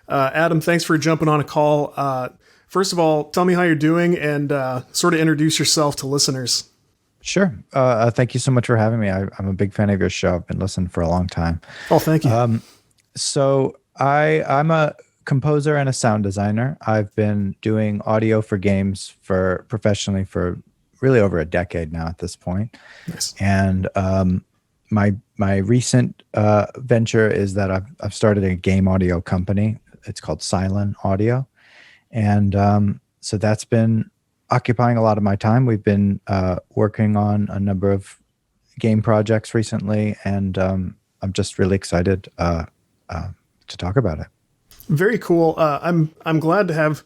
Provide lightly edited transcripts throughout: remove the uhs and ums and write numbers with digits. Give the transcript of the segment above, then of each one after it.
Adam, thanks for jumping on a call. First of all, tell me how you're doing and sort of introduce yourself to listeners. Sure. Thank you so much for having me. I'm a big fan of your show. I've been listening for a long time. Oh, thank you. So I'm a composer and a sound designer. I've been doing audio for games professionally for really over a decade now at this point. Nice. And my recent venture is that I've started a game audio company. It's called Silen Audio, and so that's been occupying a lot of my time. We've been working on a number of game projects recently, and I'm just really excited to talk about it. Very cool. I'm glad to have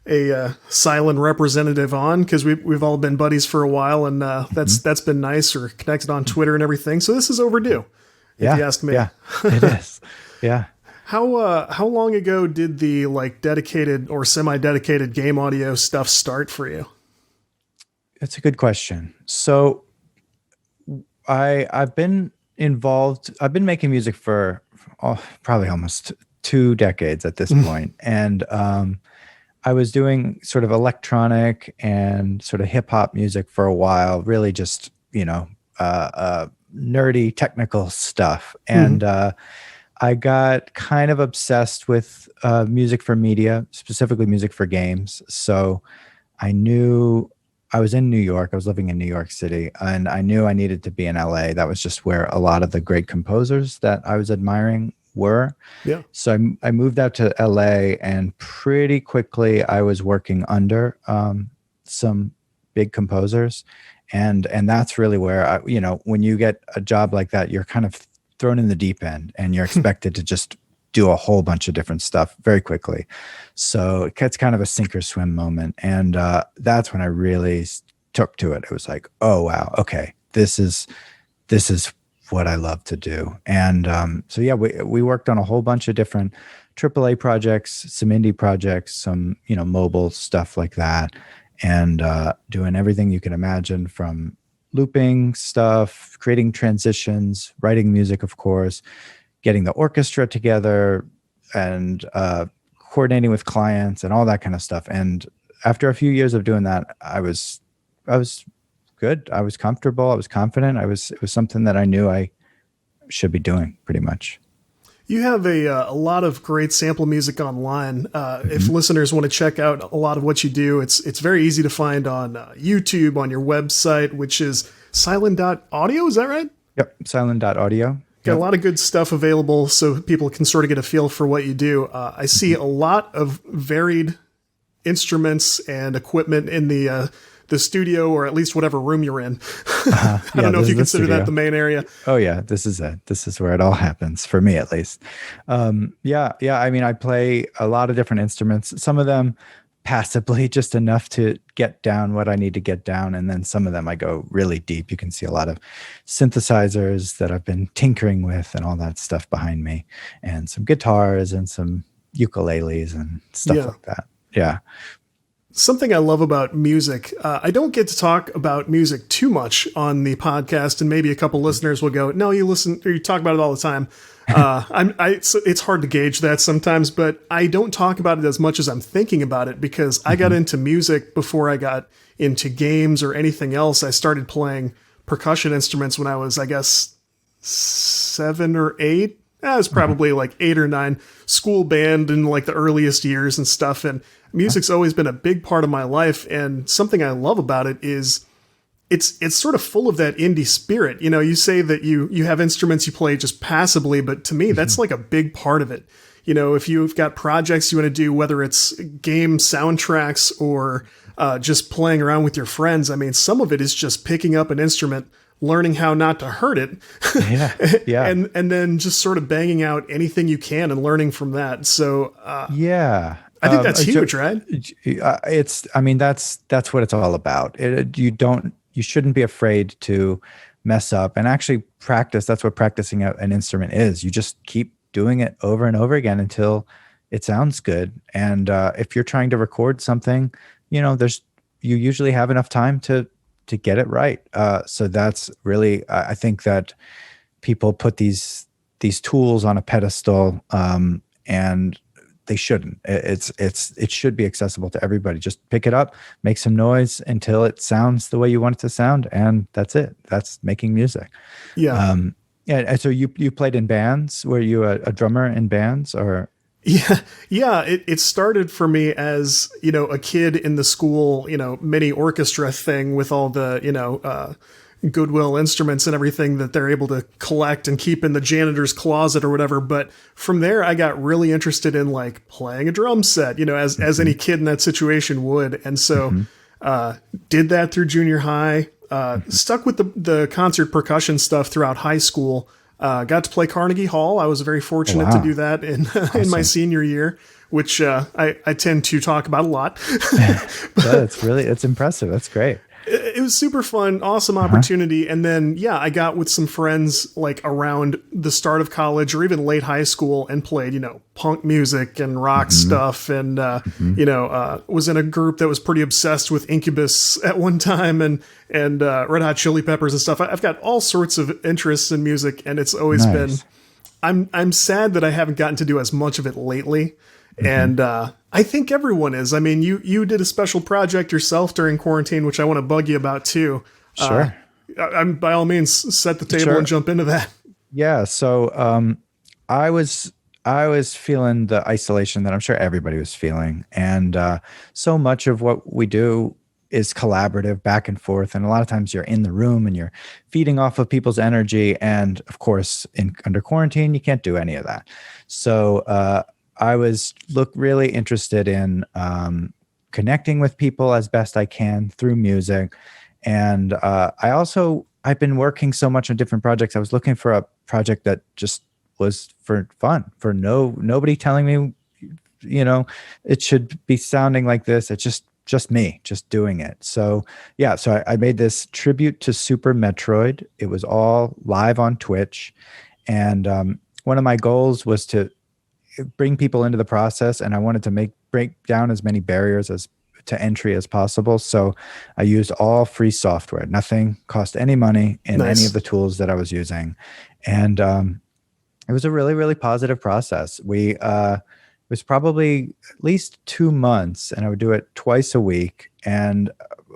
a Silen representative on because we've all been buddies for a while, and that's been nice. We're connected on Twitter and everything, so this is overdue. If you ask me. Yeah, it is. Yeah. How long ago did the dedicated or semi-dedicated game audio stuff start for you? It's a good question. So I've been involved. I've been making music for probably almost 2 decades at this point. And I was doing sort of electronic and sort of hip hop music for a while, really just, nerdy technical stuff. And I got kind of obsessed with music for media, specifically music for games. So I knew I was in New York. I was living in New York City, and I knew I needed to be in LA. That was just where a lot of the great composers that I was admiring were. Yeah. So I moved out to LA, and pretty quickly I was working under some big composers. And that's really where when you get a job like that, you're kind of thrown in the deep end and you're expected to just do a whole bunch of different stuff very quickly. So it's kind of a sink or swim moment. And that's when I really took to it. It was like, oh, wow. Okay. This is what I love to do. And so, yeah, we worked on a whole bunch of different AAA projects, some indie projects, some, mobile stuff like that. And doing everything you can imagine, from looping stuff, creating transitions, writing music, of course, getting the orchestra together, and coordinating with clients and all that kind of stuff. And after a few years of doing that, I was good. I was comfortable. I was confident. It was something that I knew I should be doing pretty much. You have a lot of great sample music online. If listeners want to check out a lot of what you do, it's very easy to find on YouTube, on your website, which is silen.audio. Is that right? Yep, silen.audio. Got a lot of good stuff available so people can sort of get a feel for what you do. I see a lot of varied instruments and equipment in the studio, or at least whatever room you're in. I don't know if you consider that the main area. Oh yeah, this is it. This is where it all happens, for me at least. Yeah. I mean, I play a lot of different instruments. Some of them passively, just enough to get down what I need to get down, and then some of them I go really deep. You can see a lot of synthesizers that I've been tinkering with and all that stuff behind me, and some guitars and some ukuleles and stuff like that. Yeah. Something I love about music, I don't get to talk about music too much on the podcast, and maybe a couple listeners will go, no, you talk about it all the time. It's hard to gauge that sometimes, but I don't talk about it as much as I'm thinking about it, because I got into music before I got into games or anything else. I started playing percussion instruments when I was, I guess, 7 or 8. I was probably like 8 or 9, school band in like the earliest years and stuff. And music's always been a big part of my life. And something I love about it is it's sort of full of that indie spirit. You say that you have instruments you play just passively, but to me, that's like a big part of it. If you've got projects you want to do, whether it's game soundtracks or just playing around with your friends, I mean, some of it is just picking up an instrument, learning how not to hurt it. Yeah. and then just sort of banging out anything you can and learning from that. So, yeah, I think that's huge, right? That's what it's all about. You shouldn't be afraid to mess up and actually practice. That's what practicing an instrument is. You just keep doing it over and over again until it sounds good. And if you're trying to record something, you usually have enough time to get it right. So that's really, I think that people put these tools on a pedestal, and they shouldn't. It should be accessible to everybody. Just pick it up, make some noise until it sounds the way you want it to sound, and that's it. That's making music. Yeah. Yeah. And so you played in bands. Were you a drummer in bands or? Yeah. It started for me as, a kid in the school, mini orchestra thing with all the, Goodwill instruments and everything that they're able to collect and keep in the janitor's closet or whatever. But from there, I got really interested in like playing a drum set, as any kid in that situation would. And so, did that through junior high, stuck with the concert percussion stuff throughout high school, got to play Carnegie Hall. I was very fortunate to do that in my senior year, which, I tend to talk about a lot. It's impressive. That's great. It was super fun, awesome opportunity. And then, I got with some friends like around the start of college or even late high school and played, punk music and rock stuff. And, was in a group that was pretty obsessed with Incubus at one time and Red Hot Chili Peppers and stuff. I've got all sorts of interests in music, and it's always been, I'm sad that I haven't gotten to do as much of it lately. And I think everyone is. I mean, you did a special project yourself during quarantine, which I want to bug you about too. Sure. I'm by all means set the table and jump into that. Yeah. So I was feeling the isolation that I'm sure everybody was feeling, and so much of what we do is collaborative, back and forth, and a lot of times you're in the room and you're feeding off of people's energy. And of course, under quarantine, you can't do any of that. So I was really interested in connecting with people as best I can through music. And I've been working so much on different projects. I was looking for a project that just was for fun, for nobody telling me, it should be sounding like this. It's just me, just doing it. So so I made this tribute to Super Metroid. It was all live on Twitch. And one of my goals was to bring people into the process, and I wanted to break down as many barriers to entry as possible. So I used all free software. Nothing cost any money in any of the tools that I was using. And it was a really, really positive process. It was probably at least 2 months, and I would do it twice a week. And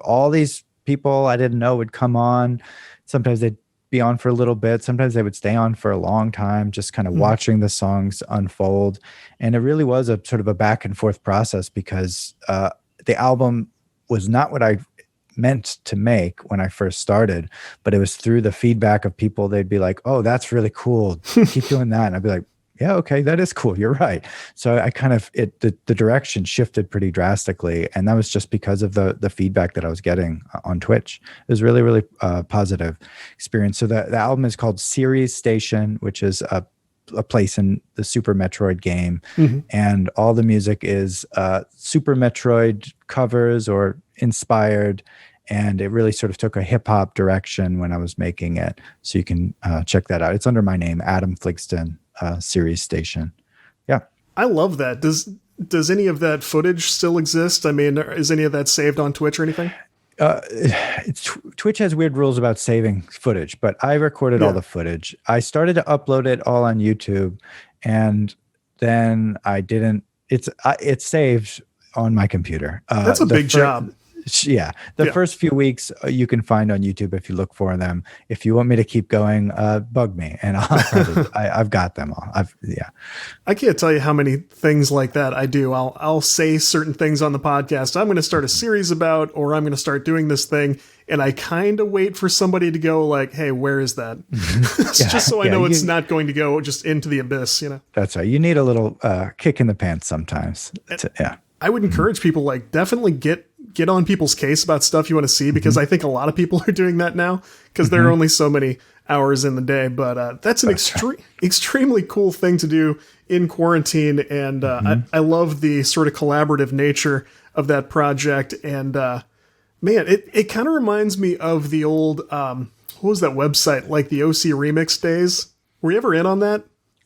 all these people I didn't know would come on. Sometimes they'd be on for a little bit. Sometimes they would stay on for a long time, just kind of watching the songs unfold. And it really was a sort of a back and forth process, because the album was not what I meant to make when I first started, but it was through the feedback of people. They'd be like, "Oh, that's really cool. Keep doing that." And I'd be like, "Yeah, okay, that is cool. You're right." So I kind of, the direction shifted pretty drastically. And that was just because of the feedback that I was getting on Twitch. It was really, really positive experience. So the album is called Series Station, which is a place in the Super Metroid game. And all the music is Super Metroid covers or inspired. And it really sort of took a hip hop direction when I was making it. So you can check that out. It's under my name, Adam Fligsten. Series Station. Yeah. I love that. Does any of that footage still exist? I mean, is any of that saved on Twitch or anything? Twitch has weird rules about saving footage, but I recorded all the footage. I started to upload it all on YouTube, and then I didn't. It's saved on my computer. That's a big job. Yeah. The first few weeks you can find on YouTube if you look for them. If you want me to keep going, bug me, and I've got them all. I can't tell you how many things like that I do. I'll say certain things on the podcast I'm going to start a series about, or I'm going to start doing this thing, and I kind of wait for somebody to go like, "Hey, where is that?" Just so I know it's not going to go just into the abyss. That's right. You need a little kick in the pants sometimes. I would encourage people, like, definitely get on people's case about stuff you want to see, because I think a lot of people are doing that now, because there are only so many hours in the day. But that's an extremely cool thing to do in quarantine. And I love the sort of collaborative nature of that project. And man, it kind of reminds me of the old, what was that website? Like the OC Remix days. Were you ever in on that?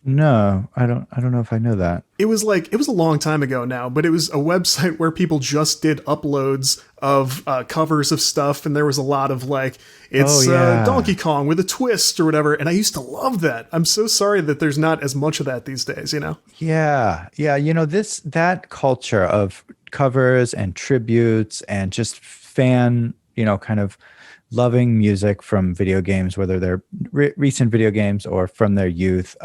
No, I don't know if I know that. It was like, it was a long time ago now, but it was a website where people just did uploads of covers of stuff, and there was a lot of like, Oh it's yeah. Donkey Kong with a twist or whatever, and I used to love that. I'm so sorry that there's not as much of that these days, you know? Yeah. Yeah, that culture of covers and tributes and just fan, kind of loving music from video games, whether they're recent video games or from their youth.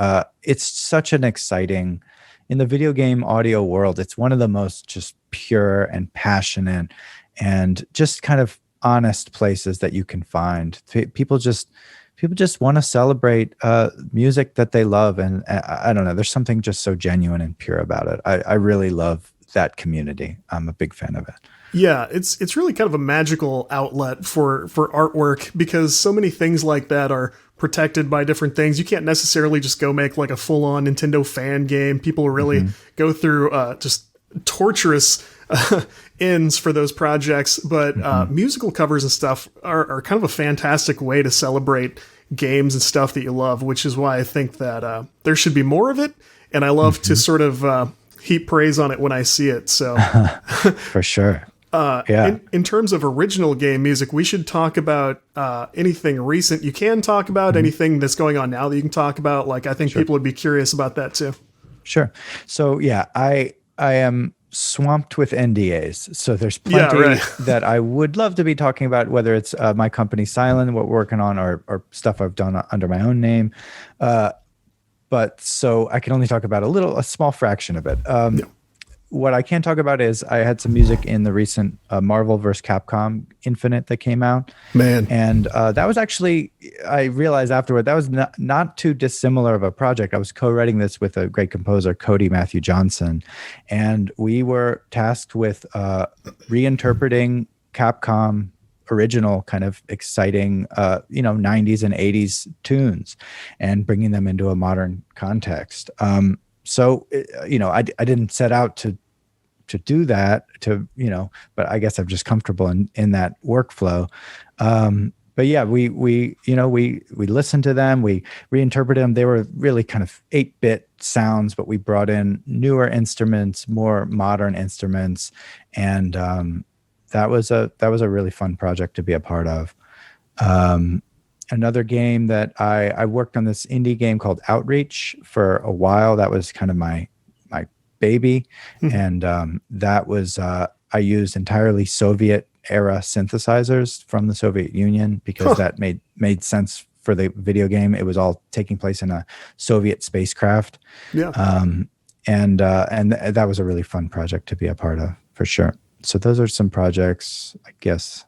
It's such an exciting, in the video game audio world, it's one of the most just pure and passionate and just kind of honest places that you can find. People just want to celebrate music that they love, and I don't know. There's something just so genuine and pure about it. I really love that community. I'm a big fan of it. Yeah, it's really kind of a magical outlet for artwork because so many things like that are protected by different things. You can't necessarily just go make like a full on Nintendo fan game. People really go through just torturous ends for those projects, but musical covers and stuff are kind of a fantastic way to celebrate games and stuff that you love, which is why I think that there should be more of it. And I love to sort of heap praise on it when I see it. So For sure. Yeah. in terms of original game music, we should talk about anything recent. You can talk about anything that's going on now that you can talk about. Like, I think people would be curious about that too. Sure. So yeah, I am swamped with NDAs. So there's plenty right. that I would love to be talking about, whether it's my company Silen, what we're working on, or stuff I've done under my own name. But so I can only talk about a small fraction of it. What I can talk about is I had some music in the recent Marvel vs. Capcom Infinite that came out. Man. And that was actually, I realized afterward, that was not too dissimilar of a project. I was co-writing this with a great composer, Cody Matthew Johnson. And we were tasked with reinterpreting Capcom original kind of exciting, 90s and 80s tunes and bringing them into a modern context. So, I didn't set out to do that, but I guess I'm just comfortable in that workflow. But yeah, we listened to them, we reinterpreted them. They were really kind of 8-bit sounds, but we brought in newer instruments, more modern instruments. And that was a really fun project to be a part of. Another game that I worked on, this indie game called Outreach for a while. That was kind of my baby. And that was, I used entirely Soviet era synthesizers from the Soviet Union because that made sense for the video game. It was all taking place in a Soviet spacecraft. Yeah. And that was a really fun project to be a part of, for sure. So those are some projects, I guess.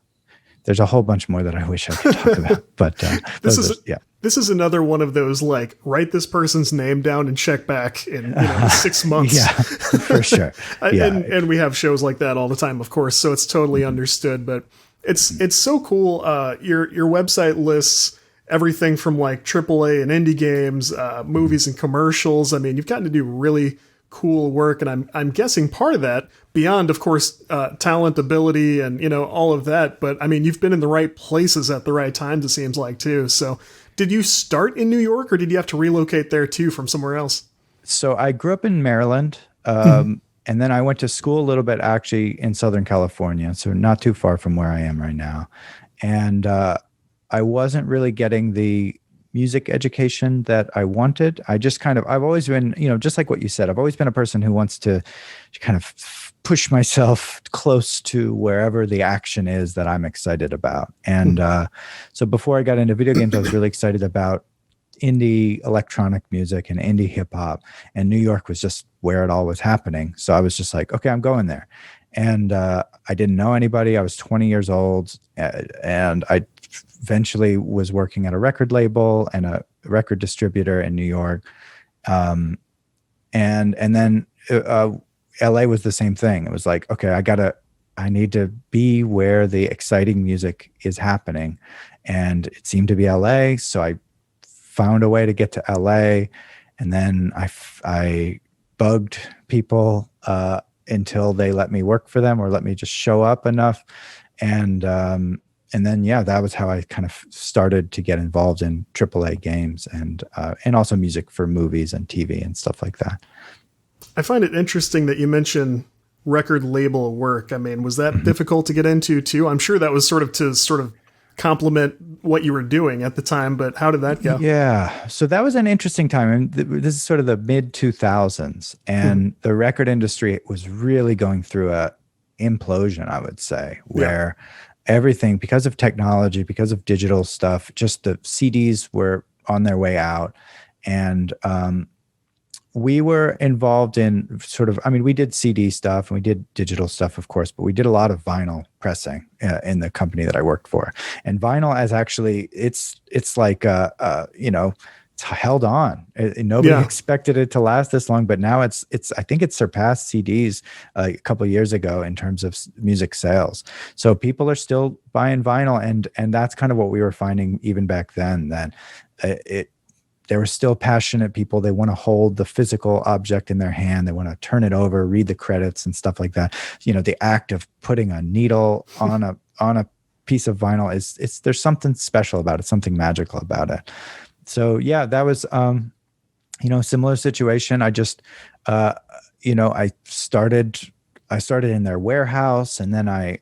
There's a whole bunch more that I wish I could talk about, but this is another one of those, like, write this person's name down and check back in 6 months. Yeah, for sure. Yeah. And we have shows like that all the time, of course, so it's totally understood. But it's so cool. Your website lists everything from like AAA and indie games, movies and commercials. I mean, you've gotten to do really cool work, and I'm guessing part of that, beyond of course talent, ability, and all of that, but I mean, you've been in the right places at the right times, it seems like, too. So did you start in New York, or did you have to relocate there too from somewhere else? So I grew up in Maryland, and then I went to school a little bit actually in Southern California, so not too far from where I am right now. And I wasn't really getting the music education that I wanted. I've always been, just like what you said, I've always been a person who wants to kind of push myself close to wherever the action is that I'm excited about. And so before I got into video games, I was really excited about indie electronic music and indie hip hop. And New York was just where it all was happening. So I was just like, okay, I'm going there. And I didn't know anybody. I was 20 years old, and I eventually was working at a record label and a record distributor in New York. And then LA was the same thing. It was like, okay, I need to be where the exciting music is happening. And it seemed to be LA. So I found a way to get to LA. And then I bugged people until they let me work for them or let me just show up enough. And then, yeah, that was how I kind of started to get involved in AAA games and also music for movies and TV and stuff like that. I find it interesting that you mention record label work. I mean, was that difficult to get into too? I'm sure that was sort of complement what you were doing at the time, but how did that go? Yeah. So that was an interesting time. And this is sort of the mid 2000s, and the record industry was really going through a implosion, I would say, where everything, because of technology, because of digital stuff, just the CDs were on their way out. And we were involved in we did CD stuff and we did digital stuff, of course, but we did a lot of vinyl pressing in the company that I worked for. And vinyl is actually, it's like, it's held on. Nobody expected it to last this long, but now I think it's surpassed CDs a couple of years ago in terms of music sales. So people are still buying vinyl, and that's kind of what we were finding even back then, that there were still passionate people. They want to hold the physical object in their hand. They want to turn it over, read the credits and stuff like that. The act of putting a needle on a piece of vinyl there's something special about it, something magical about it. So yeah, that was, similar situation. I just, I started in their warehouse, and then I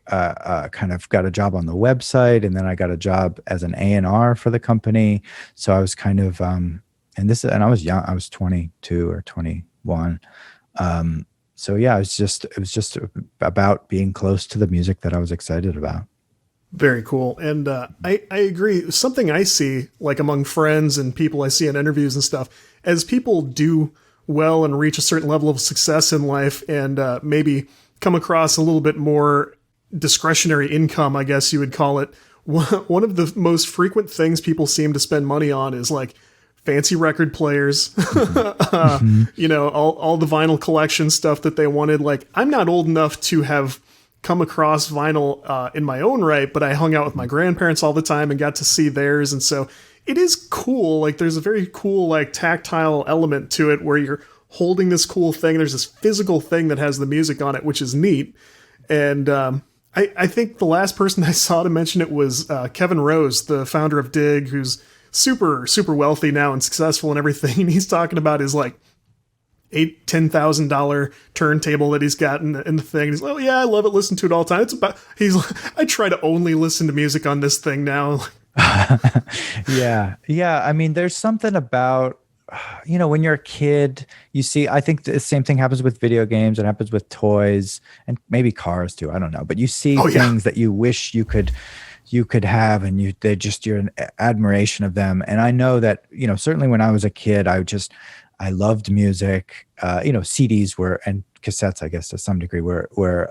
kind of got a job on the website, and then I got a job as an A&R for the company. So I was kind of, and I was young. I was 22 or 21. So yeah, it was just about being close to the music that I was excited about. Very cool. And I agree. Something I see, like among friends and people I see in interviews and stuff, as people do well and reach a certain level of success in life, and maybe come across a little bit more discretionary income, I guess you would call it. One of the most frequent things people seem to spend money on is like fancy record players, all the vinyl collection stuff that they wanted. Like, I'm not old enough to have come across vinyl in my own right, but I hung out with my grandparents all the time and got to see theirs. And so it is cool. Like, there's a very cool, like, tactile element to it where you're holding this cool thing. There's this physical thing that has the music on it, which is neat. And I think the last person I saw to mention it was Kevin Rose, the founder of Dig, who's super, super wealthy now and successful and everything. And he's talking about his like $10,000 turntable that he's got in the thing. He's like, oh yeah, I love it. Listen to it all the time. I try to only listen to music on this thing now. Yeah. I mean, there's something about, when you're a kid, you see, I think the same thing happens with video games. It happens with toys and maybe cars too. I don't know, but you see things that you wish you could have, and you're in admiration of them. And I know that, certainly when I was a kid, I loved music. CDs and cassettes, I guess, to some degree were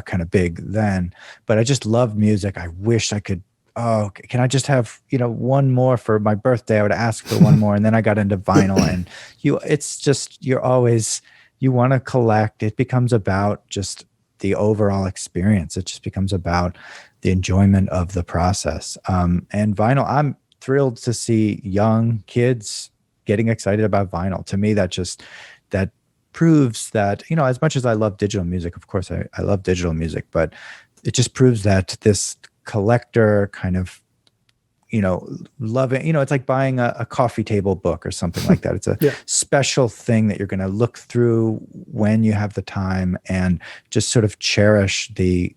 kind of big then. But I just loved music. I wish I could. Oh, can I just have one more for my birthday? I would ask for one more, and then I got into vinyl. And you want to collect. It becomes about just the overall experience. It just becomes about the enjoyment of the process. And vinyl, I'm thrilled to see young kids getting excited about vinyl. To me, that proves that, as much as I love digital music, of course I love digital music, but it just proves that this collector kind of, loving, it's like buying a coffee table book or something like that. It's a special thing that you're going to look through when you have the time and just sort of cherish the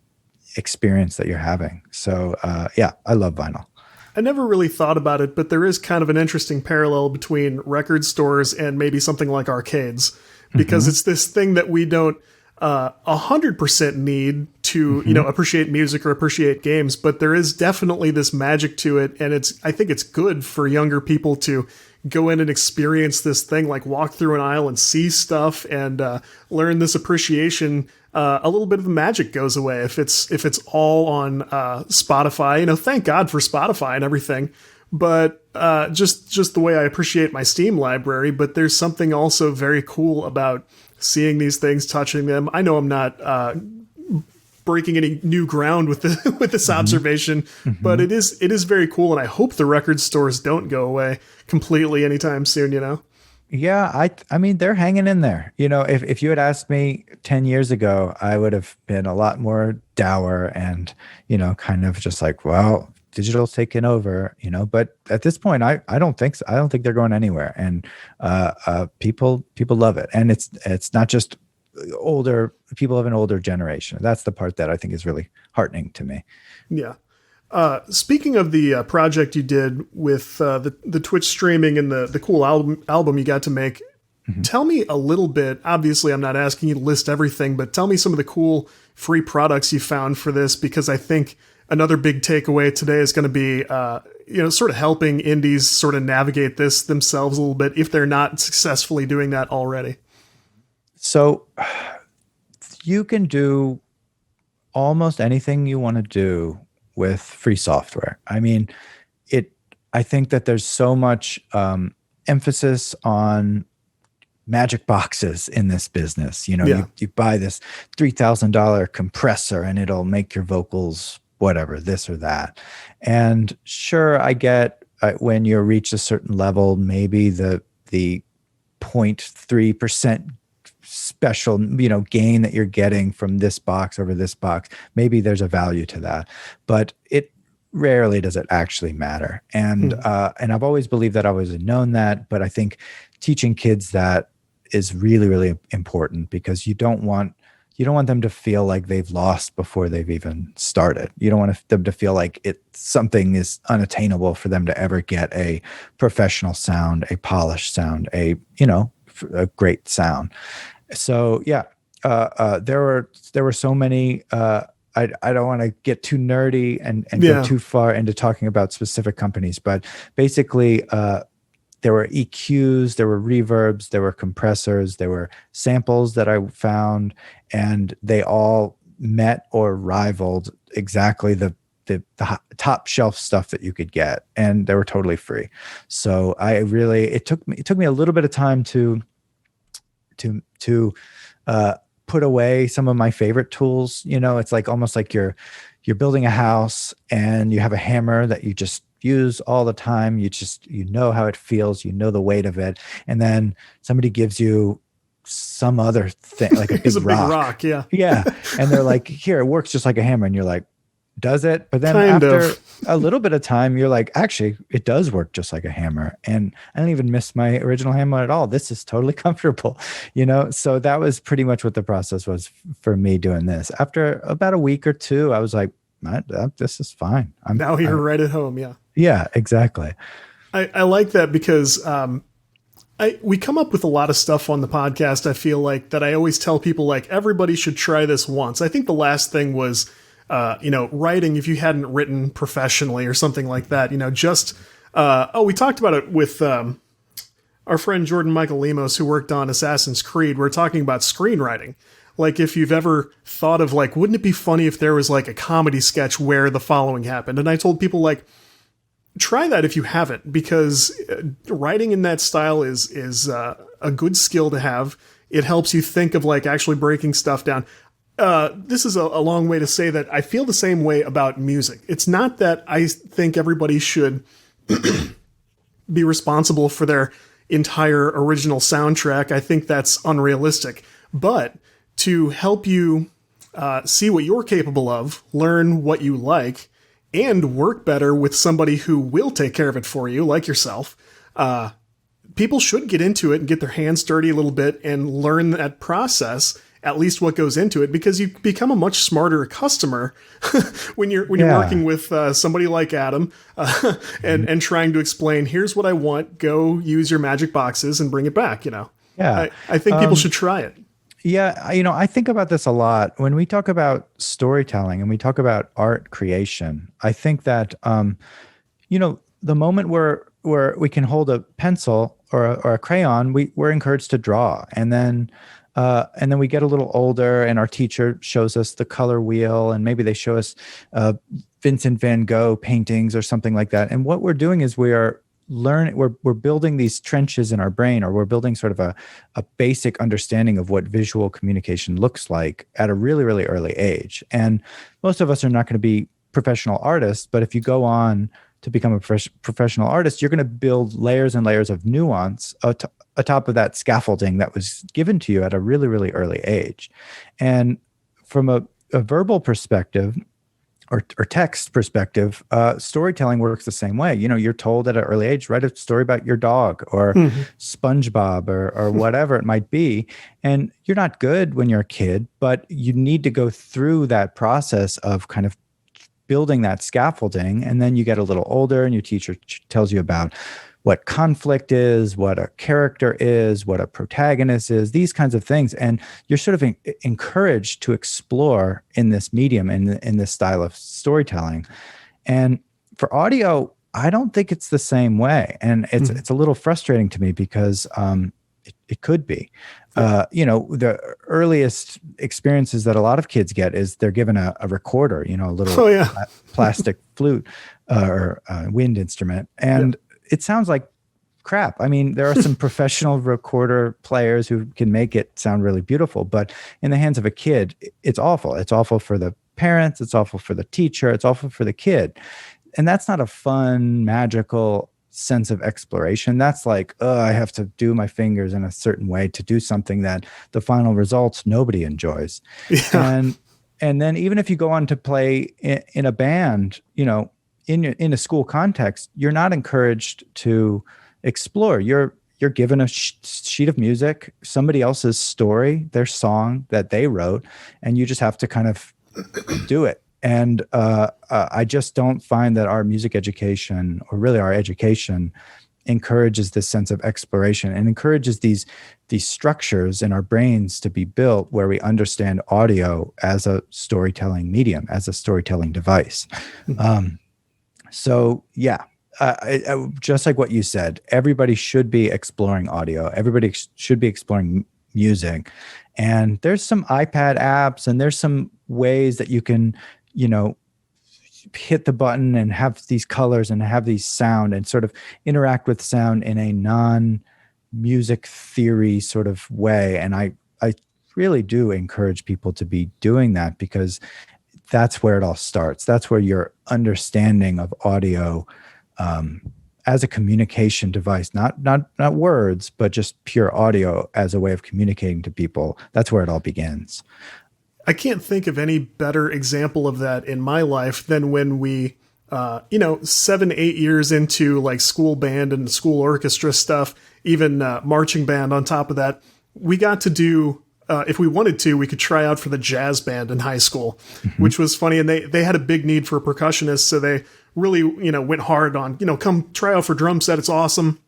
experience that you're having. So I love vinyl. I never really thought about it, but there is kind of an interesting parallel between record stores and maybe something like arcades, because it's this thing that we don't 100% need to, appreciate music or appreciate games, but there is definitely this magic to it. And I think it's good for younger people to go in and experience this thing, like walk through an aisle and see stuff and learn this appreciation. A little bit of the magic goes away if it's all on Spotify. Thank God for Spotify and everything, but just the way I appreciate my Steam library. But there's something also very cool about seeing these things, touching them. I know I'm not breaking any new ground with this observation, but it is very cool, and I hope the record stores don't go away completely anytime soon. Yeah, I mean they're hanging in there. If you had asked me 10 years ago, I would have been a lot more dour and, kind of just like, well, digital's taken over, but at this point I don't think so. I don't think they're going anywhere. And people love it. And it's not just older people of an older generation. That's the part that I think is really heartening to me. Yeah. Speaking of the project you did with the Twitch streaming and the cool album you got to make, tell me a little bit. Obviously, I'm not asking you to list everything, but tell me some of the cool free products you found for this, because I think another big takeaway today is going to be, sort of helping indies sort of navigate this themselves a little bit if they're not successfully doing that already. So you can do almost anything you want to do with free software. I mean, I think that there's so much emphasis on magic boxes in this business. You buy this $3,000 compressor and it'll make your vocals whatever, this or that. And sure, I get when you reach a certain level, maybe the 0.3% special, gain that you're getting from this box over this box, maybe there's a value to that, but it rarely does it actually matter. And I've always believed that, I always known that, but I think teaching kids that is really, really important, because you don't want them to feel like they've lost before they've even started. You don't want them to feel like something is unattainable for them to ever get a professional sound, a polished sound, a great sound. So yeah, there were so many. I don't want to get too nerdy and go too far into talking about specific companies, but basically, there were EQs, there were reverbs, there were compressors, there were samples that I found, and they all met or rivaled exactly the top shelf stuff that you could get, and they were totally free. So it took me a little bit of time to put away some of my favorite tools. It's like almost like you're building a house and you have a hammer that you just use all the time. You know how it feels, the weight of it, and then somebody gives you some other thing, like a big rock. Yeah, and they're like, here, it works just like a hammer, and you're like, does it? But then after a little bit of time, you're like, actually, it does work just like a hammer, and I don't even miss my original hammer at all. This is totally comfortable, So that was pretty much what the process was for me doing this. After about a week or two, I was like, this is fine. Now you're right at home. Yeah. Yeah, exactly. I like that, because we come up with a lot of stuff on the podcast, I feel like, that I always tell people, like, everybody should try this once. I think the last thing was, writing, if you hadn't written professionally or something like that, we talked about it with our friend Jordan Michael Lemos, who worked on Assassin's Creed. We're talking about screenwriting. Like, if you've ever thought of, like, wouldn't it be funny if there was, like, a comedy sketch where the following happened? And I told people, like, try that if you haven't, because writing in that style is a good skill to have. It helps you think of, like, actually breaking stuff down. This is a long way to say that I feel the same way about music. It's not that I think everybody should be responsible for their entire original soundtrack. I think that's unrealistic. But to help you see what you're capable of, learn what you like, and work better with somebody who will take care of it for you, like yourself, people should get into it and get their hands dirty a little bit and learn that process, at least what goes into it, because you become a much smarter customer when you're working with somebody like Adam and trying to explain, here's what I want, go use your magic boxes and bring it back. I think people should try it. Yeah, I think about this a lot when we talk about storytelling and we talk about art creation. I think that the moment where we can hold a pencil or a crayon, we're encouraged to draw, and then we get a little older and our teacher shows us the color wheel, and maybe they show us Vincent van Gogh paintings or something like that. And what we're doing is we're building these trenches in our brain, or we're building sort of a basic understanding of what visual communication looks like at a really, really early age. And most of us are not going to be professional artists, but if you go on to become a professional artist, you're going to build layers and layers of nuance atop of that scaffolding that was given to you at a really, really early age. And from a verbal perspective, or text perspective, storytelling works the same way. You're told at an early age, write a story about your dog or SpongeBob or whatever it might be. And you're not good when you're a kid, but you need to go through that process of kind of building that scaffolding. And then you get a little older and your teacher tells you about what conflict is, what a character is, what a protagonist is, these kinds of things. And you're sort of encouraged to explore in this medium, in this style of storytelling. And for audio, I don't think it's the same way. And it's a little frustrating to me because it could be. The earliest experiences that a lot of kids get is they're given a recorder, a little plastic flute or wind instrument. And it sounds like crap. I mean, there are some professional recorder players who can make it sound really beautiful, but in the hands of a kid, it's awful. It's awful for the parents. It's awful for the teacher. It's awful for the kid. And that's not a fun, magical sense of exploration. That's like, I have to do my fingers in a certain way to do something that the final results nobody enjoys. Yeah. And then even if you go on to play in a band, in a school context, you're not encouraged to explore. You're given a sheet of music, somebody else's story, their song that they wrote, and you just have to kind of do it. And I just don't find that our music education, or really our education, encourages this sense of exploration and encourages these structures in our brains to be built where we understand audio as a storytelling medium, as a storytelling device. So yeah, just like what you said, everybody should be exploring audio. Everybody should be exploring music. And there's some iPad apps and there's some ways that you can, hit the button and have these colors and have these sound and sort of interact with sound in a non-music theory sort of way. And I really do encourage people to be doing that because that's where it all starts. That's where your understanding of audio as a communication device, not words, but just pure audio as a way of communicating to people. That's where it all begins. I can't think of any better example of that in my life than when we, 7-8 years into like school band and school orchestra stuff, even marching band on top of that, we got to do, if we wanted to, we could try out for the jazz band in high school, which was funny. And they had a big need for a percussionist. So they really, went hard on, come try out for drum set. It's awesome.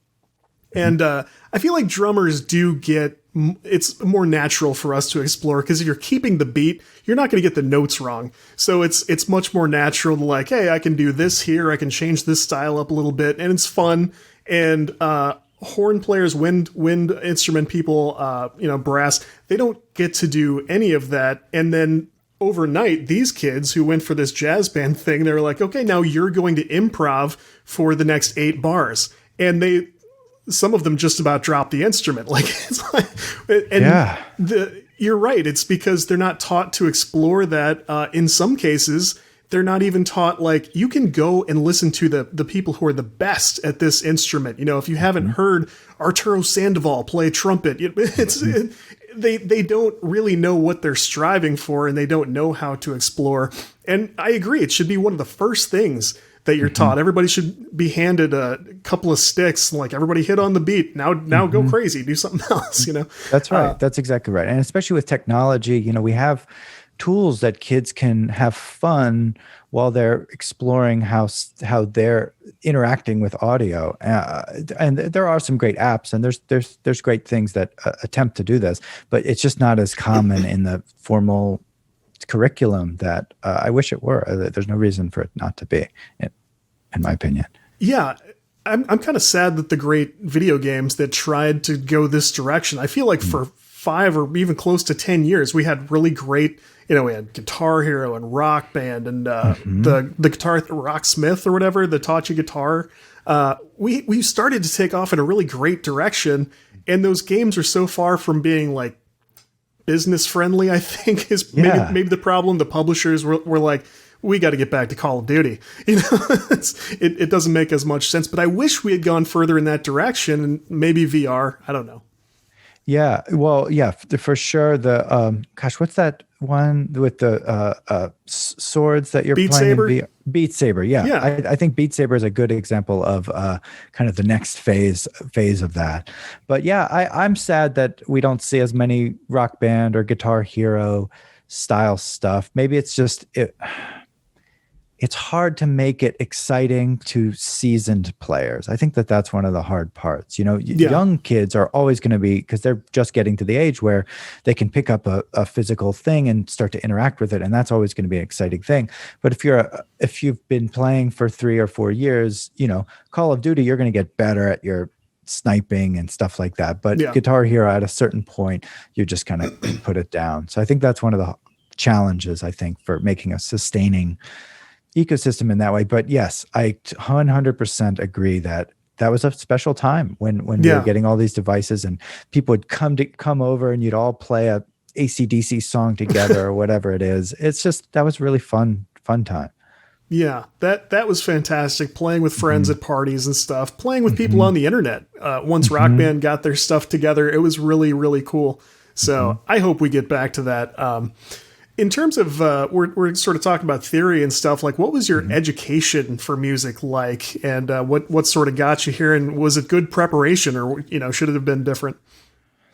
And I feel like drummers do get, it's more natural for us to explore because if you're keeping the beat, you're not going to get the notes wrong. So it's much more natural to like, hey, I can do this here. I can change this style up a little bit and it's fun. And horn players, wind instrument people, brass, they don't get to do any of that. And then overnight, these kids who went for this jazz band thing, they were like, okay, now you're going to improv for the next 8 bars. And some of them just about dropped the instrument. Like, it's like, and you're right. It's because they're not taught to explore that. In some cases, they're not even taught, like, you can go and listen to the people who are the best at this instrument. If you haven't heard Arturo Sandoval play trumpet, they don't really know what they're striving for and they don't know how to explore. And I agree. It should be one of the first things that you're taught. Everybody should be handed a couple of sticks, like everybody hit on the beat. Now go crazy, do something else, That's right. That's exactly right. And especially with technology, we have tools that kids can have fun while they're exploring how they're interacting with audio. And there are some great apps and there's great things that attempt to do this, but it's just not as common in the formal curriculum that I wish it were. There's no reason for it not to be, in my opinion. Yeah, I'm kind of sad that the great video games that tried to go this direction, I feel like for 5 or even close to 10 years, we had really great, we had Guitar Hero and Rock Band and the Guitar Rocksmith or whatever, the taught you guitar. We started to take off in a really great direction, and those games are so far from being like business friendly, I think, is maybe the problem. The publishers were like, we got to get back to Call of Duty. It doesn't make as much sense, but I wish we had gone further in that direction, and maybe VR. I don't know. Yeah, well, yeah, for sure. The gosh, what's that one with the swords that you're Beat playing Saber? in VR? Beat Saber, yeah. Yeah. I think Beat Saber is a good example of kind of the next phase of that. But yeah, I'm sad that we don't see as many Rock Band or Guitar Hero style stuff. Maybe it's just it's hard to make it exciting to seasoned players. I think that's one of the hard parts. Young kids are always going to be, because they're just getting to the age where they can pick up a physical thing and start to interact with it, and that's always going to be an exciting thing. But if you've been playing for 3 or 4 years, Call of Duty, you're going to get better at your sniping and stuff like that. But Guitar Hero, at a certain point, you just kind of put it down. So I think that's one of the challenges, I think, for making a sustaining ecosystem in that way. But yes, I 100% agree that was a special time when we were getting all these devices and people would come over and you'd all play a AC/DC song together or whatever it is. It's just, that was really fun time. Yeah, that was fantastic. Playing with friends at parties and stuff, playing with people on the internet. Once Rock Band got their stuff together, it was really, really cool. So I hope we get back to that. In terms of, we're sort of talking about theory and stuff, like what was your education for music like, and what sort of got you here, and was it good preparation, or should it have been different?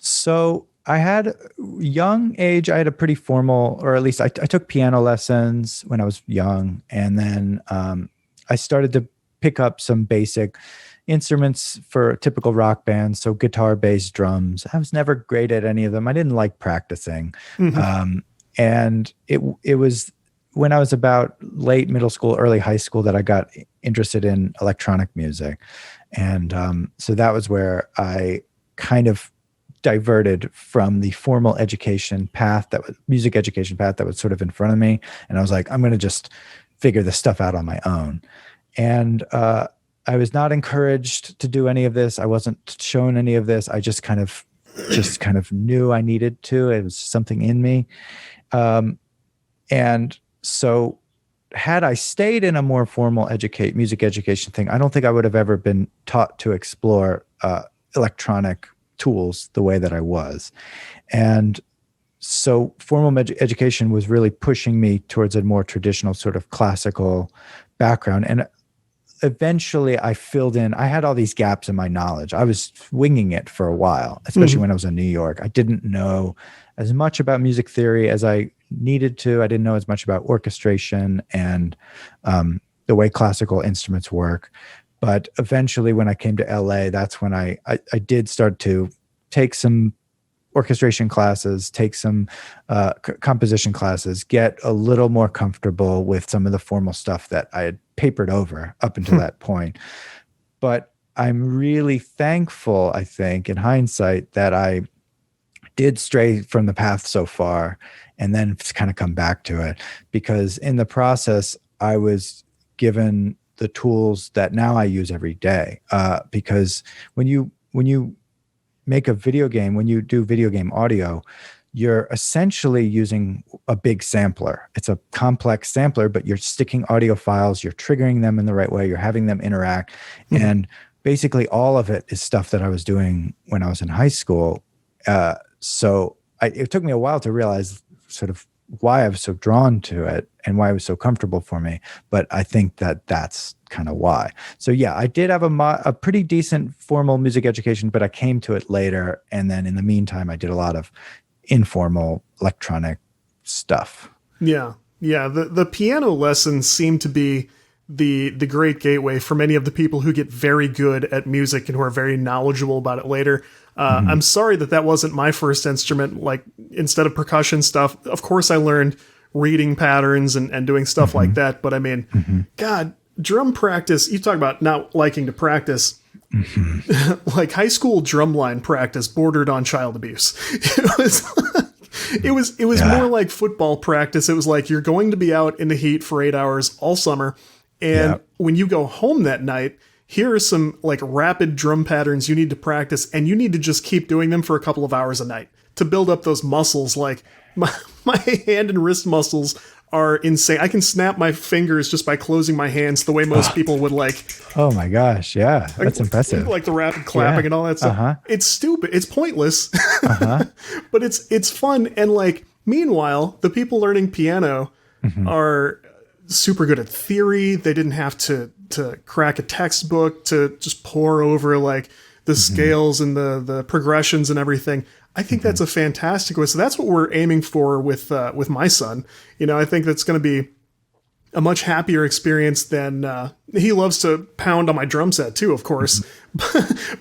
So I had young age, I had a pretty formal, or at least I took piano lessons when I was young, and then I started to pick up some basic instruments for typical rock bands, so guitar, bass, drums. I was never great at any of them. I didn't like practicing. And it was when I was about late middle school, early high school that I got interested in electronic music. And so that was where I kind of diverted from the formal education path, music education path that was sort of in front of me. And I was like, I'm going to just figure this stuff out on my own. And I was not encouraged to do any of this. I wasn't shown any of this. I just kind of knew I needed to. It was something in me. And so had I stayed in a more formal music education thing, I don't think I would have ever been taught to explore electronic tools the way that I was. And so formal education was really pushing me towards a more traditional sort of classical background. And eventually I had all these gaps in my knowledge. I was winging it for a while, especially when I was in New York. I didn't know as much about music theory as I needed to. I didn't know as much about orchestration and the way classical instruments work. But eventually when I came to LA, that's when I did start to take some orchestration classes, take some composition classes, get a little more comfortable with some of the formal stuff that I had papered over up until that point. But I'm really thankful, I think, in hindsight, that I did stray from the path so far and then kind of come back to it, because in the process, I was given the tools that now I use every day. Because when you make a video game, when you do video game audio, you're essentially using a big sampler. It's a complex sampler, but you're sticking audio files, you're triggering them in the right way, you're having them interact. And basically all of it is stuff that I was doing when I was in high school. So it took me a while to realize sort of why I was so drawn to it and why it was so comfortable for me. But I think that's kind of why. So yeah, I did have a pretty decent formal music education, but I came to it later. And then in the meantime, I did a lot of informal electronic stuff. Yeah. The piano lessons seem to be the great gateway for many of the people who get very good at music and who are very knowledgeable about it later. I'm sorry that wasn't my first instrument. Like, instead of percussion stuff, of course I learned reading patterns and doing stuff like that. But I mean, God, drum practice, you talk about not liking to practice. Like, high school drumline practice bordered on child abuse. It was more like football practice. It was like, you're going to be out in the heat for 8 hours all summer. And when you go home that night, here are some like rapid drum patterns you need to practice, and you need to just keep doing them for a couple of hours a night to build up those muscles. Like, my hand and wrist muscles are insane. I can snap my fingers just by closing my hands the way most people would like. Oh my gosh. Yeah. That's impressive. Like the rapid clapping and all that stuff. It's stupid. It's pointless, but it's fun. And like, meanwhile, the people learning piano are super good at theory. They didn't have to crack a textbook to just pour over like the scales and the progressions and everything. I think that's a fantastic way. So that's what we're aiming for with my son. You know, I think that's going to be a much happier experience than he loves to pound on my drum set too, of course.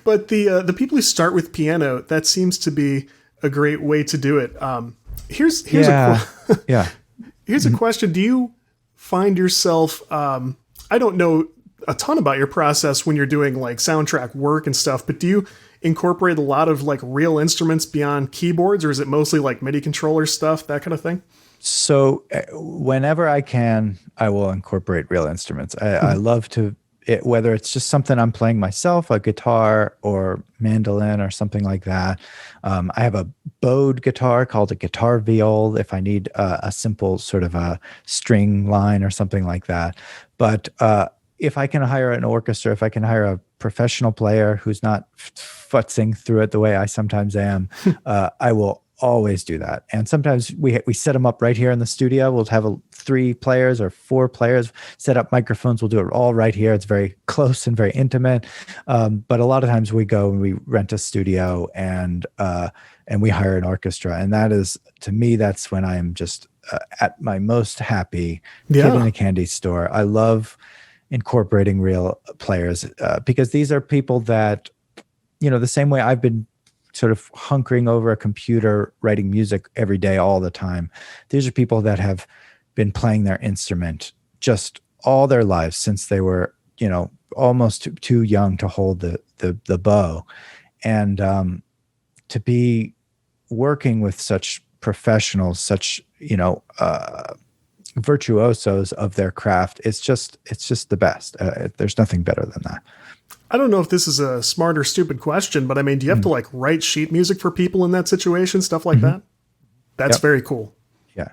But the people who start with piano, that seems to be a great way to do it. Here's a question. Do you find yourself? I don't know a ton about your process when you're doing like soundtrack work and stuff, but do you incorporate a lot of like real instruments beyond keyboards, or is it mostly like MIDI controller stuff, that kind of thing? So whenever I can, I will incorporate real instruments. I love to, whether it's just something I'm playing myself, a guitar or mandolin or something like that. I have a bowed guitar called a guitar viol if I need a simple sort of a string line or something like that. But if I can hire an orchestra, if I can hire a professional player who's not futzing through it the way I sometimes am, I will always do that. And sometimes we set them up right here in the studio. We'll have 3 players or 4 players, set up microphones. We'll do it all right here. It's very close and very intimate. But a lot of times we go and we rent a studio and we hire an orchestra. And that is, to me, that's when I am just at my most happy, kid in a candy store. I love incorporating real players because these are people that, you know, the same way I've been sort of hunkering over a computer writing music every day all the time, these are people that have been playing their instrument just all their lives since they were, you know, almost too young to hold the bow. And to be working with such professionals, such, you know, virtuosos of their craft, it's just the best. There's nothing better than that. I don't know if this is a smart or stupid question, but I mean, do you have to like write sheet music for people in that situation, stuff like that? That's very cool. Yeah.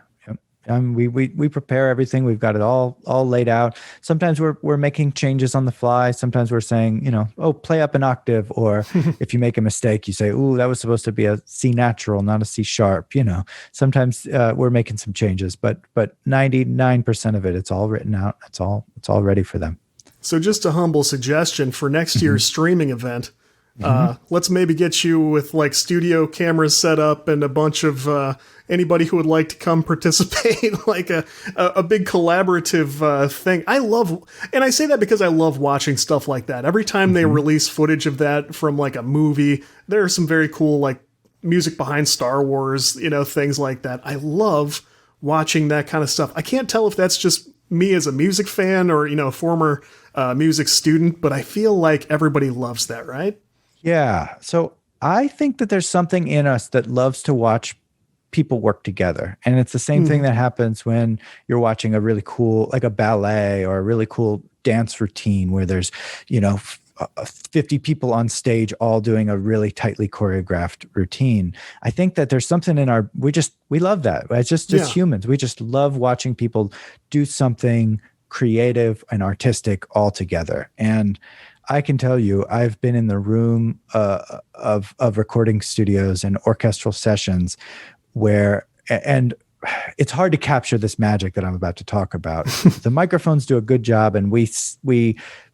We prepare everything. We've got it all laid out. Sometimes we're making changes on the fly. Sometimes we're saying, you know, oh, play up an octave. Or if you make a mistake, you say, ooh, that was supposed to be a C natural, not a C sharp. You know, sometimes we're making some changes, but 99% of it, it's all written out. It's all ready for them. So just a humble suggestion for next year's streaming event. Let's maybe get you with like studio cameras set up and a bunch of anybody who would like to come participate, like a big collaborative thing. I love, and I say that because I love watching stuff like that. Every time they release footage of that from like a movie, there are some very cool like music behind Star Wars, you know, things like that. I love watching that kind of stuff. I can't tell if that's just me as a music fan or, you know, a former music student, but I feel like everybody loves that, right? Yeah. So I think that there's something in us that loves to watch people work together. And it's the same thing that happens when you're watching a really cool, like a ballet or a really cool dance routine where there's, you know, 50 people on stage all doing a really tightly choreographed routine. I think that there's something in we love that. It's just as humans, we just love watching people do something creative and artistic all together. And I can tell you, I've been in the room of recording studios and orchestral sessions where, and it's hard to capture this magic that I'm about to talk about. The microphones do a good job, and we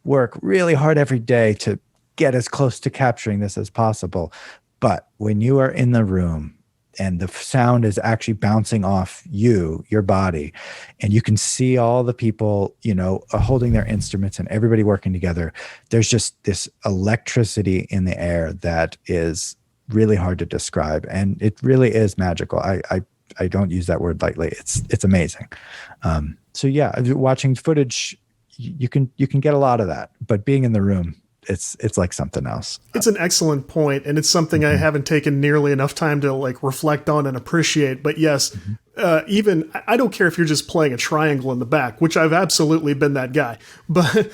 work really hard every day to get as close to capturing this as possible. But when you are in the room and the sound is actually bouncing off your body, and you can see all the people, you know, holding their instruments and everybody working together, there's just this electricity in the air that is really hard to describe. And it really is magical. I don't use that word lightly. It's amazing. So yeah, watching footage, you can get a lot of that, but being in the room, it's like something else. It's an excellent point, and it's something I haven't taken nearly enough time to like reflect on and appreciate. But yes, even I don't care if you're just playing a triangle in the back, which I've absolutely been that guy. But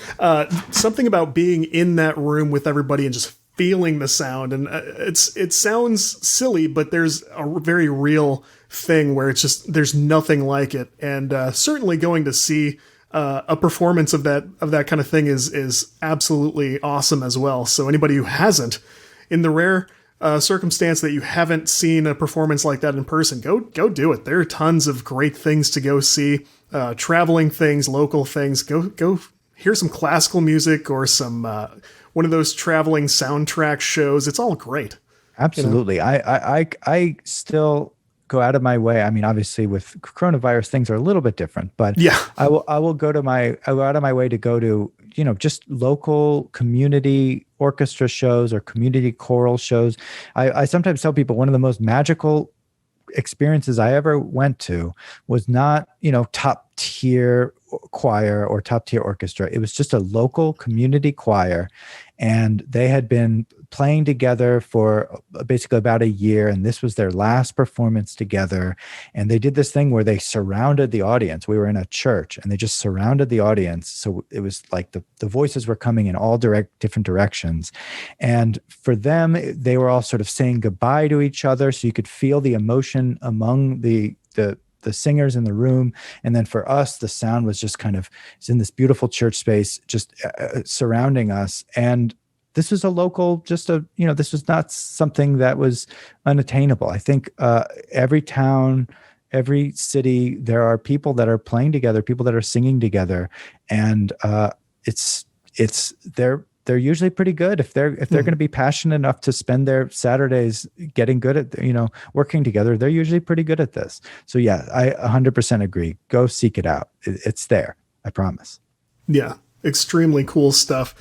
something about being in that room with everybody and just feeling the sound, and it sounds silly, but there's a very real thing where it's just there's nothing like it, and certainly going to see a performance of that kind of thing is absolutely awesome as well. So anybody who hasn't, in the rare circumstance that you haven't seen a performance like that in person, go do it. There are tons of great things to go see, traveling things, local things. Go hear some classical music or some one of those traveling soundtrack shows. It's all great. Absolutely. You know? I still go out of my way. I mean, obviously with coronavirus, things are a little bit different, but yeah, I will go out of my way to go to, just local community orchestra shows or community choral shows. I sometimes tell people one of the most magical experiences I ever went to was not, top tier choir or top tier orchestra. It was just a local community choir, and they had been playing together for basically about a year, and this was their last performance together. And they did this thing where they surrounded the audience. We were in a church, and they just surrounded the audience. So it was like the voices were coming in all different directions. And for them, they were all sort of saying goodbye to each other, so you could feel the emotion among the singers in the room. And then for us, the sound was just kind of, it's in this beautiful church space, just surrounding us. And this was a local, this was not something that was unattainable. I think every town, every city, there are people that are playing together, people that are singing together. And they're usually pretty good if they're going to be passionate enough to spend their Saturdays getting good at working together. They're usually pretty good at this. So yeah, I 100% agree. Go seek it out. It's there. I promise. Yeah, extremely cool stuff.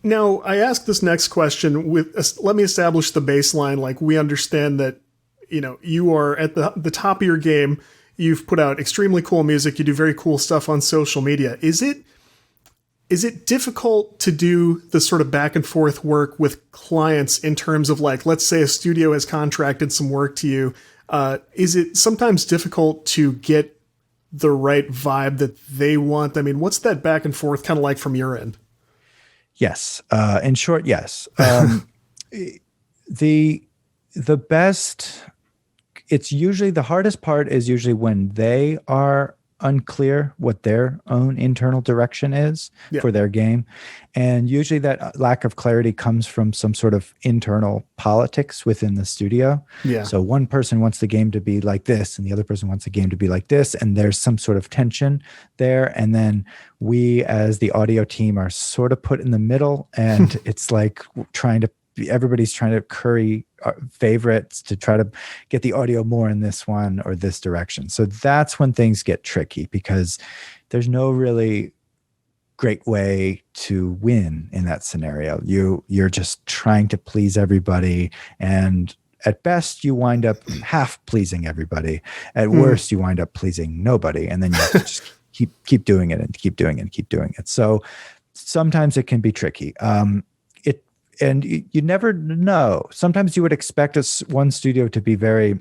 Now I ask this next question let me establish the baseline. Like, we understand that you are at the top of your game. You've put out extremely cool music. You do very cool stuff on social media. Is it difficult to do the sort of back and forth work with clients in terms of, like, let's say a studio has contracted some work to you? Is it sometimes difficult to get the right vibe that they want? I mean, what's that back and forth kind of like from your end? Yes. In short, yes. The best, it's usually the hardest part is usually when they are unclear what their own internal direction is for their game. And usually that lack of clarity comes from some sort of internal politics within the studio. Yeah. So one person wants the game to be like this, and the other person wants the game to be like this. And there's some sort of tension there. And then we, as the audio team, are sort of put in the middle, and it's like everybody's trying to curry favorites to try to get the audio more in this one or this direction. So that's when things get tricky, because there's no really great way to win in that scenario. You're just trying to please everybody, and at best you wind up half pleasing everybody. At worst you wind up pleasing nobody, and then you have to just keep doing it and keep doing it and keep doing it. So sometimes it can be tricky. And you never know. Sometimes you would expect one studio to be very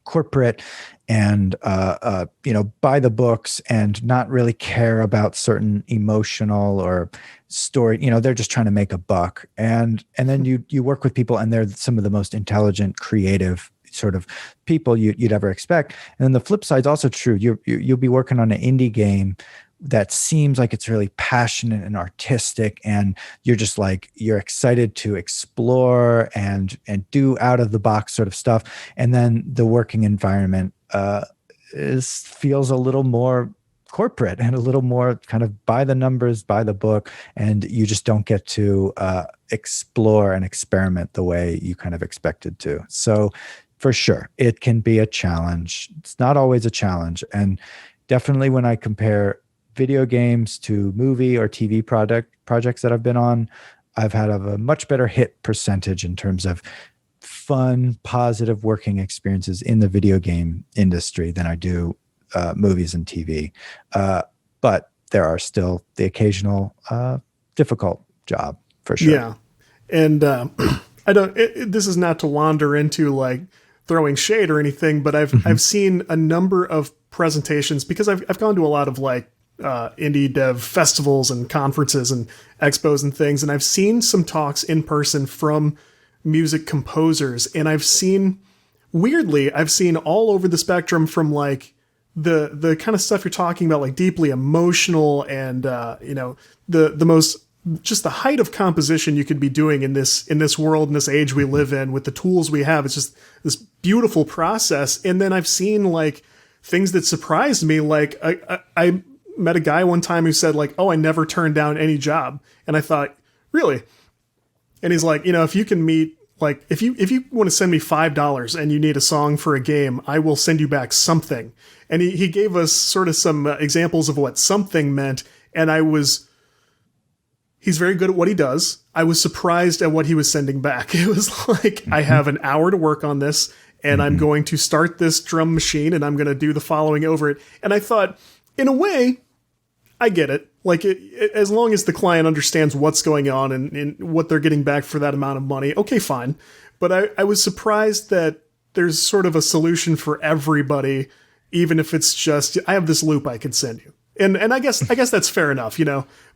corporate and by the books and not really care about certain emotional or story. They're just trying to make a buck. And then you work with people, and they're some of the most intelligent, creative sort of people you'd ever expect. And then the flip side is also true. You'll be working on an indie game that seems like it's really passionate and artistic, and you're excited to explore and do out of the box sort of stuff. And then the working environment feels a little more corporate and a little more kind of by the numbers, by the book, and you just don't get to explore and experiment the way you kind of expected to. So for sure, it can be a challenge. It's not always a challenge. And definitely when I compare video games to movie or TV projects that I've been on, I've had a much better hit percentage in terms of fun, positive working experiences in the video game industry than I do movies and TV. But there are still the occasional difficult job for sure. Yeah. And this is not to wander into like throwing shade or anything, but I've seen a number of presentations, because I've gone to a lot of like indie dev festivals and conferences and expos and things, and I've seen some talks in person from music composers, and I've seen all over the spectrum from like the kind of stuff you're talking about, like deeply emotional and the most, just the height of composition you could be doing in this world, in this age we live in, with the tools we have. It's just this beautiful process. And then I've seen like things that surprised me. Like I met a guy one time who said like, "Oh, I never turned down any job." And I thought, really? And he's like, if you can meet, like, if you want to send me $5 and you need a song for a game, I will send you back something. And he gave us sort of some examples of what something meant. And he's very good at what he does. I was surprised at what he was sending back. It was like, I have an hour to work on this, and I'm going to start this drum machine, and I'm going to do the following over it. And I thought, in a way, I get it. Like, as long as the client understands what's going on and what they're getting back for that amount of money, okay, fine. But I was surprised that there's sort of a solution for everybody, even if it's just, I have this loop I can send you. And I guess that's fair enough,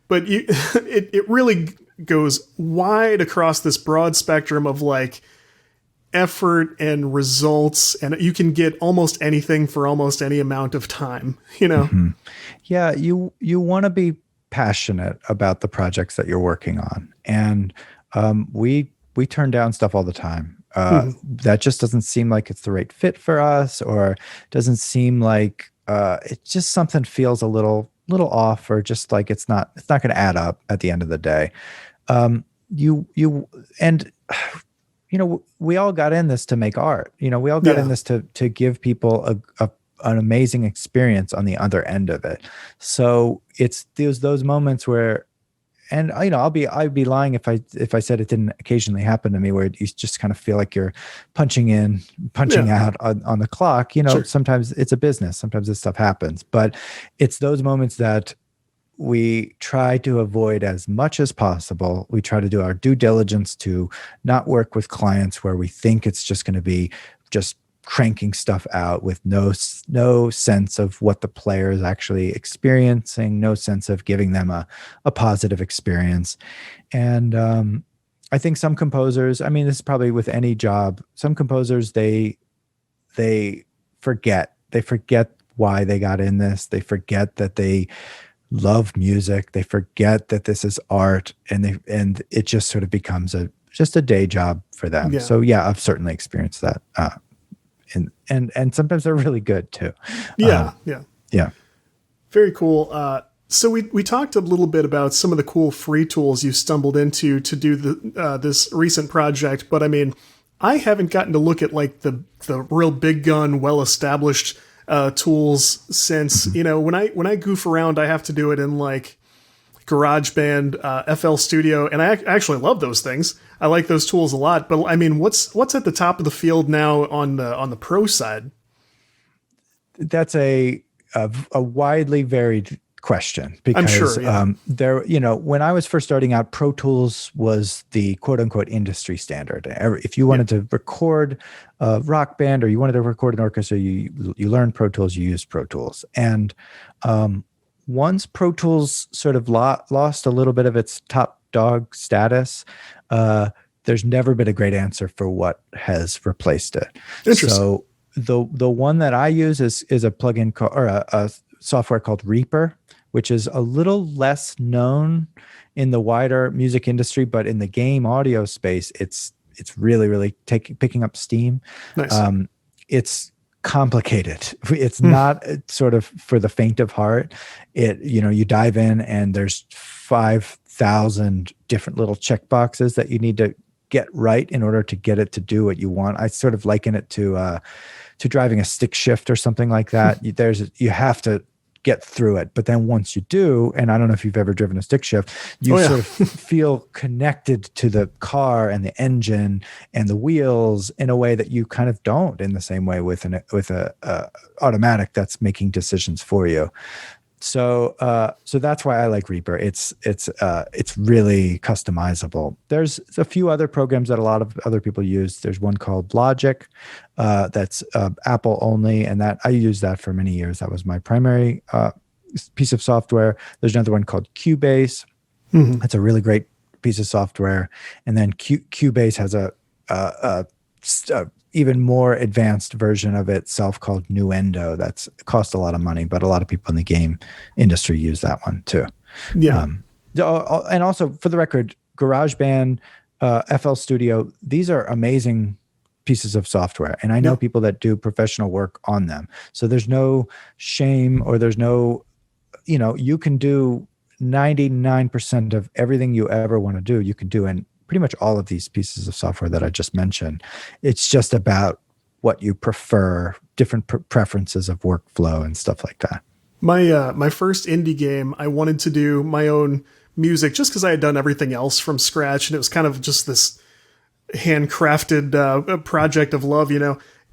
But it really goes wide across this broad spectrum of like effort and results, and you can get almost anything for almost any amount of time, Yeah, you want to be passionate about the projects that you're working on, and we turn down stuff all the time. That just doesn't seem like it's the right fit for us, or doesn't seem like it just something feels a little off, or just like it's not going to add up at the end of the day. We all got in this to make art. We all got in this to give people an amazing experience on the other end of it. So it's those moments where, and I'd be lying if I said it didn't occasionally happen to me, where you just kind of feel like you're punching out on the clock. Sure. Sometimes it's a business. Sometimes this stuff happens, but it's those moments that we try to avoid as much as possible. We try to do our due diligence to not work with clients where we think it's just going to be just cranking stuff out with no sense of what the player is actually experiencing, no sense of giving them a positive experience. And I think some composers, this is probably with any job, some composers, they forget why they got in this. They forget that they love music. They forget that this is art, and it just sort of becomes just a day job for them. Yeah. So yeah, I've certainly experienced that. And sometimes they're really good too. Yeah. Very cool. So we talked a little bit about some of the cool free tools you stumbled into to do this recent project, but I haven't gotten to look at like the real big gun, well-established tools since, when I goof around, I have to do it in like GarageBand, FL Studio, and I actually love those things. I like those tools a lot. But what's at the top of the field now on the pro side? That's a widely varied question, because I'm sure, yeah. When I was first starting out, Pro Tools was the quote unquote industry standard. If you wanted to record a rock band, or you wanted to record an orchestra, you learned Pro Tools, you used Pro Tools. And once Pro Tools sort of lost a little bit of its top dog status, there's never been a great answer for what has replaced it. Interesting. So the one that I use is a plugin or a software called Reaper, which is a little less known in the wider music industry, but in the game audio space, it's really, really picking up steam. Nice. It's complicated. It's not sort of for the faint of heart. You dive in and there's 5,000 different little checkboxes that you need to get right in order to get it to do what you want. I sort of liken it to driving a stick shift or something like that. You have to get through it. But then once you do, and I don't know if you've ever driven a stick shift, you sort of feel connected to the car and the engine and the wheels in a way that you kind of don't in the same way with a automatic that's making decisions for you. So that's why I like Reaper. It's really customizable. There's a few other programs that a lot of other people use. There's one called Logic, that's Apple only, and that I used that for many years. That was my primary piece of software. There's another one called Cubase. That's a really great piece of software. And then Cubase has a even more advanced version of itself called Nuendo. That's cost a lot of money, but a lot of people in the game industry use that one too. Yeah. And also, for the record, GarageBand, FL Studio, these are amazing pieces of software. And I know people that do professional work on them. So there's no shame, or there's no, you can do 99% of everything you ever want to do. You can do in pretty much all of these pieces of software that I just mentioned. It's just about what you prefer, different preferences of workflow and stuff like that. My first indie game, I wanted to do my own music just because I had done everything else from scratch, and it was kind of just this handcrafted project of love,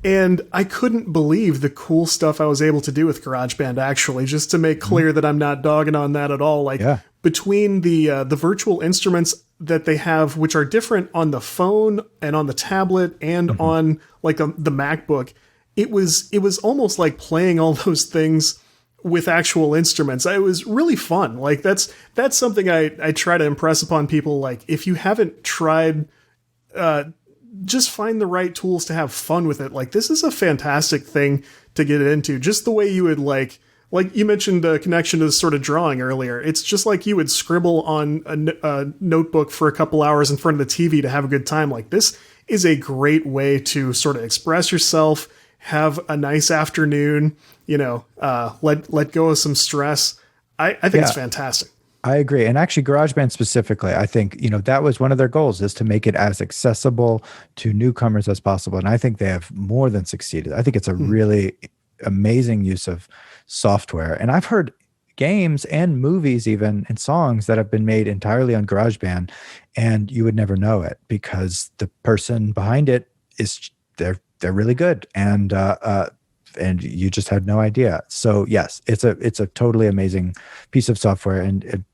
And I couldn't believe the cool stuff I was able to do with GarageBand, actually, just to make clear that I'm not dogging on that at all. Between the virtual instruments that they have, which are different on the phone and on the tablet and on the MacBook, it was almost like playing all those things with actual instruments. It was really fun. That's something I try to impress upon people. Like, if you haven't tried, just find the right tools to have fun with it. This is a fantastic thing to get into. Just the way you would like you mentioned a connection to sort of drawing earlier. It's just like you would scribble on a notebook for a couple hours in front of the TV to have a good time. This is a great way to sort of express yourself, have a nice afternoon, let go of some stress. I think it's fantastic. I agree. And actually, GarageBand specifically, I think, that was one of their goals, is to make it as accessible to newcomers as possible. And I think they have more than succeeded. I think it's a really amazing use of software. And I've heard games and movies, even, and songs that have been made entirely on GarageBand, and you would never know it because the person behind it they're really good. And you just had no idea. So yes, it's a totally amazing piece of software, and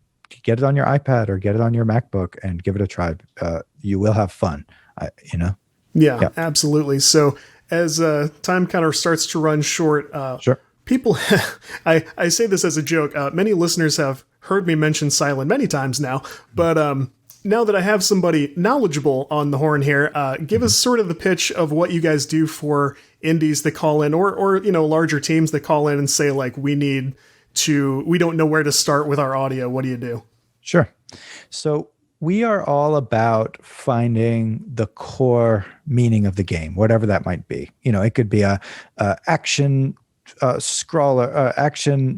get it on your iPad or get it on your MacBook and give it a try. You will have fun, Yeah, absolutely. So as time kind of starts to run short, sure. People, I say this as a joke. Many listeners have heard me mention Silen many times now, but now that I have somebody knowledgeable on the horn here, give us sort of the pitch of what you guys do for indies that call in, or larger teams that call in and say, we don't know where to start with our audio. What do you do? Sure. So we are all about finding the core meaning of the game, whatever that might be. It could be a action scrawler, action,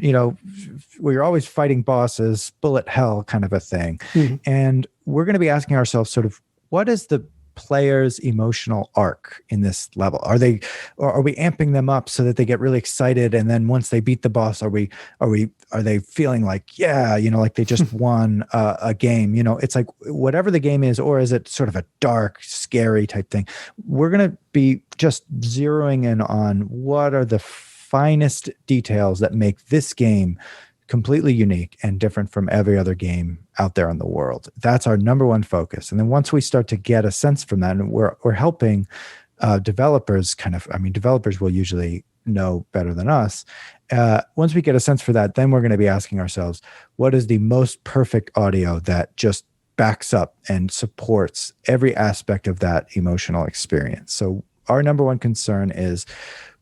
where you're always fighting bosses, bullet hell kind of a thing. And we're going to be asking ourselves sort of, what is the player's emotional arc in this level? Are we amping them up so that they get really excited, and then once they beat the boss, are they feeling like they just won a game? It's like whatever the game is, or is it sort of a dark, scary type thing? We're going to be just zeroing in on what are the finest details that make this game completely unique and different from every other game out there in the world. That's our number one focus. And then once we start to get a sense from that, and we're helping developers developers will usually know better than us. Once we get a sense for that, then we're going to be asking ourselves, what is the most perfect audio that just backs up and supports every aspect of that emotional experience? So our number one concern is,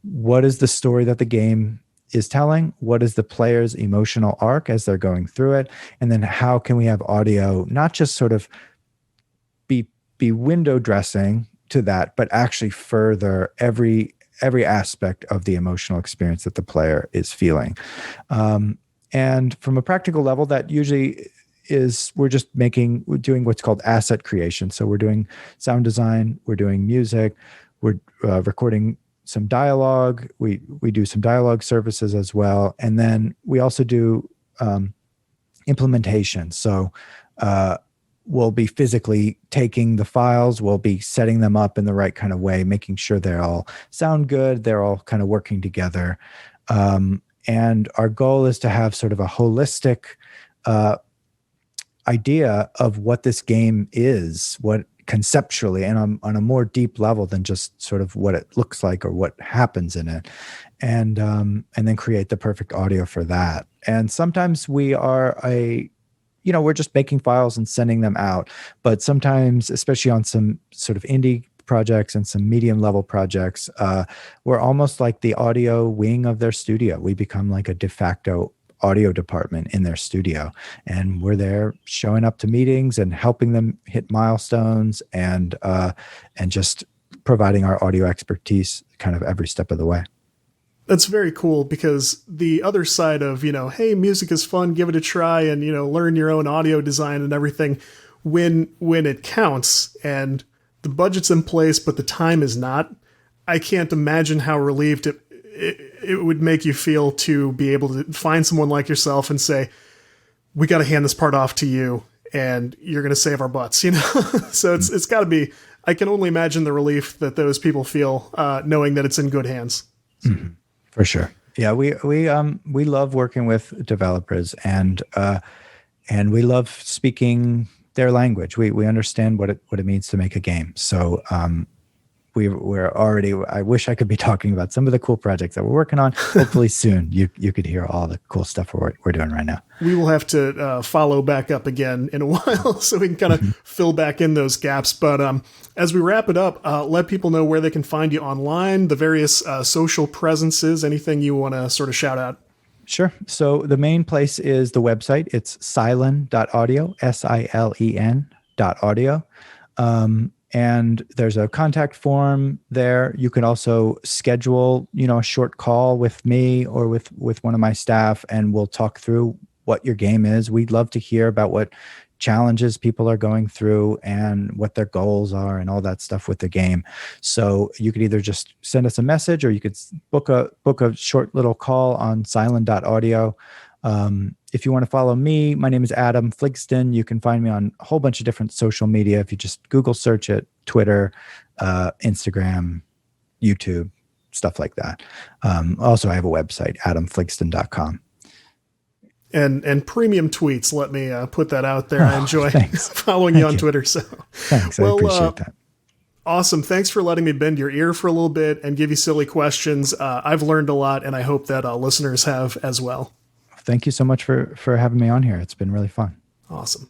what is the story that the game is telling? What is the player's emotional arc as they're going through it? And then how can we have audio not just sort of be window dressing to that, but actually further every aspect of the emotional experience that the player is feeling? And from a practical level, that usually is we're doing what's called asset creation. So we're doing sound design, we're doing music, we're recording some dialogue. We do some dialogue services as well. And then we also do implementation. So we'll be physically taking the files, we'll be setting them up in the right kind of way, making sure they all sound good, they're all kind of working together. And our goal is to have sort of a holistic idea of what this game is, what conceptually and on a more deep level than just sort of what it looks like or what happens in it, and then create the perfect audio for that. And sometimes we're just making files and sending them out, but sometimes, especially on some sort of indie projects and some medium level projects, we're almost like the audio wing of their studio. We become like a de facto audio department in their studio, and we're there showing up to meetings and helping them hit milestones, and just providing our audio expertise kind of every step of the way. That's very cool, because the other side of, hey, music is fun, give it a try, and, learn your own audio design and everything, when it counts and the budget's in place, but the time is not, I can't imagine how relieved it would make you feel to be able to find someone like yourself and say, we got to hand this part off to you and you're going to save our butts, So it's got to be, I can only imagine the relief that those people feel, knowing that it's in good hands. Mm-hmm. For sure. Yeah. We love working with developers, and we love speaking their language. We understand what it means to make a game. So, we're already, I wish I could be talking about some of the cool projects that we're working on. Hopefully soon you could hear all the cool stuff we're doing right now. We will have to follow back up again in a while so we can kind of fill back in those gaps. But as we wrap it up, let people know where they can find you online, the various social presences, anything you want to sort of shout out. Sure. So the main place is the website. It's silen.audio, SILEN.audio. And there's a contact form there. You can also schedule, a short call with me or with one of my staff, and we'll talk through what your game is. We'd love to hear about what challenges people are going through and what their goals are and all that stuff with the game. So you could either just send us a message, or you could book a short little call on silen.audio. If you want to follow me, my name is Adam Fligsten. You can find me on a whole bunch of different social media. If you just Google search it, Twitter, Instagram, YouTube, stuff like that. Also, I have a website, adamfligsten.com. And premium tweets. Let me put that out there. I enjoy following you on Twitter. So thanks. I appreciate that. Awesome. Thanks for letting me bend your ear for a little bit and give you silly questions. I've learned a lot, and I hope that listeners have as well. Thank you so much for having me on here. It's been really fun. Awesome.